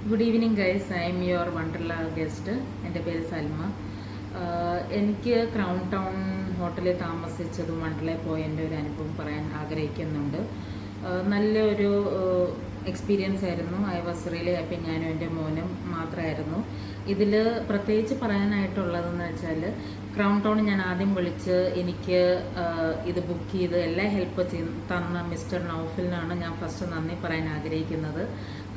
Good evening guys. I M your Wonderla guest. എൻ്റെ പേര് സൽമ. എനിക്ക് ക്രൗൺ ടൗൺ ഹോട്ടലിൽ താമസിച്ചതും വണ്ടർലയിൽ പോയതിൻ്റെ ഒരു അനുഭവം പറയാൻ ആഗ്രഹിക്കുന്നുണ്ട്. നല്ലൊരു എക്സ്പീരിയൻസ് ആയിരുന്നു. I was really happy. ഞാനും എൻ്റെ മോനും മാത്രമായിരുന്നു. ഇതിൽ പ്രത്യേകിച്ച് പറയാനായിട്ടുള്ളതെന്ന് വെച്ചാൽ, ക്രൗൺ ടൗൺ ഞാൻ ആദ്യം വിളിച്ച് എനിക്ക് ഇത് ബുക്ക് ചെയ്ത് എല്ലാ ഹെൽപ്പ് തന്ന മിസ്റ്റർ നൗഫലിനാണ് ഞാൻ ഫസ്റ്റ് നന്ദി പറയാൻ ആഗ്രഹിക്കുന്നത്.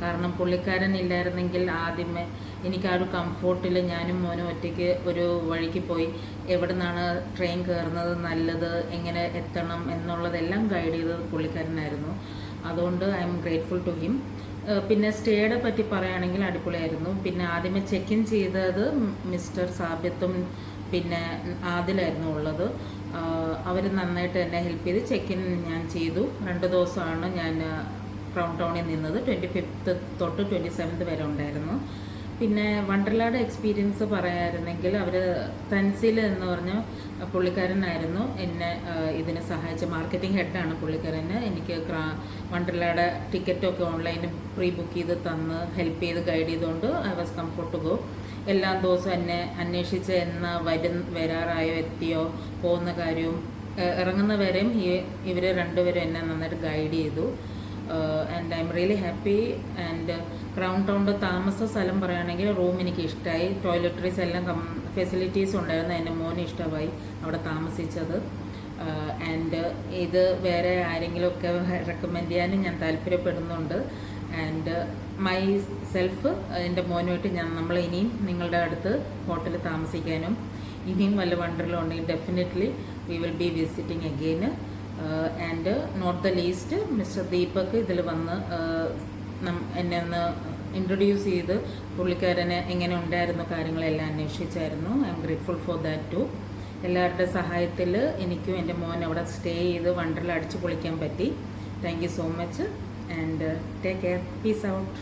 കാരണം പുള്ളിക്കാരൻ ഇല്ലായിരുന്നെങ്കിൽ ആദ്യമേ എനിക്ക് ആ ഒരു കംഫോർട്ടിൽ ഞാനും മോനും ഒറ്റയ്ക്ക് ഒരു വഴിക്ക് പോയി എവിടെ നിന്നാണ് ട്രെയിൻ കയറുന്നത് നല്ലത്, എങ്ങനെ എത്തണം എന്നുള്ളതെല്ലാം ഗൈഡ് ചെയ്തത് പുള്ളിക്കാരനായിരുന്നു. അതുകൊണ്ട് I am grateful to him. പിന്നെ സ്റ്റേയുടെ പറ്റി പറയുകയാണെങ്കിൽ അടിപൊളിയായിരുന്നു. പിന്നെ ആദ്യമേ ചെക്ക് ഇൻ ചെയ്തത് മിസ്റ്റർ സാബിത്തും പിന്നെ ആദിലായിരുന്നു ഉള്ളത്. അവർ നന്നായിട്ട് എന്നെ ഹെൽപ്പ് ചെയ്ത് ചെക്ക് ഇൻ ഞാൻ ചെയ്തു. 2 ദിവസമാണ് ഞാൻ ക്രൗൺ ടൗണിൽ നിന്നത്. 25th തൊട്ട് 27th വരെ ഉണ്ടായിരുന്നു. പിന്നെ വണ്ടർലയുടെ എക്സ്പീരിയൻസ് പറയായിരുന്നെങ്കിൽ, അവർ തൻസിൽ എന്ന് പറഞ്ഞ പുള്ളിക്കാരനായിരുന്നു എന്നെ ഇതിന് സഹായിച്ച മാർക്കറ്റിംഗ് ഹെഡാണ് പുള്ളിക്കാരന്. എനിക്ക് വണ്ടർലയുടെ ടിക്കറ്റൊക്കെ ഓൺലൈനിൽ പ്രീ ബുക്ക് ചെയ്ത് തന്ന് ഹെൽപ്പ് ചെയ്ത് ഗൈഡ് ചെയ്തുകൊണ്ട് I was comfort to go. എല്ലാ ദിവസവും എന്നെ അന്വേഷിച്ച് വരാറായോ എത്തിയോ പോകുന്ന കാര്യവും ഇറങ്ങുന്നവരെയും ഇവർ രണ്ടുപേരും എന്നെ നന്നായിട്ട് ഗൈഡ് ചെയ്തു. And I am really happy. And crown ടൗണിൻ്റെ താമസ സ്ഥലം പറയുകയാണെങ്കിൽ റൂം എനിക്ക് ഇഷ്ടമായി. ടോയ്ലറ്ററീസ് എല്ലാം ഫെസിലിറ്റീസ് ഉണ്ടായിരുന്നു. എൻ്റെ മോന് ഇഷ്ടമായി അവിടെ താമസിച്ചത്. ആൻഡ് ഇത് വേറെ ആരെങ്കിലുമൊക്കെ റെക്കമെൻഡ് ചെയ്യാനും ഞാൻ താല്പര്യപ്പെടുന്നുണ്ട്. ആൻഡ് മൈ സെൽഫ്, എൻ്റെ മോനുമായിട്ട് നമ്മൾ ഇനിയും നിങ്ങളുടെ അടുത്ത് ഹോട്ടലിൽ താമസിക്കാനും ഇനിയും വല്ല വണ്ടറിലും ഉണ്ടെങ്കിൽ definitely we will be visiting again. And not the least mister Deepak ഇതിൽ വന്ന് എന്നെ ഒന്ന് ഇൻട്രൊഡ്യൂസ് ചെയ്ത് പുള്ളിക്കാരനെ എങ്ങനെ ഉണ്ടായിരുന്നു കാര്യങ്ങളെല്ലാം അന്വേഷിച്ചായിരുന്നു. I am grateful for that too. എല്ലാവരുടെ സഹായത്തിൽ എനിക്കും എൻ്റെ മോൻ അവിടെ സ്റ്റേ ചെയ്ത് വണ്ടറിൽ അടിച്ചു പൊളിക്കാൻ പറ്റി. Thank you so much and take care. Peace out.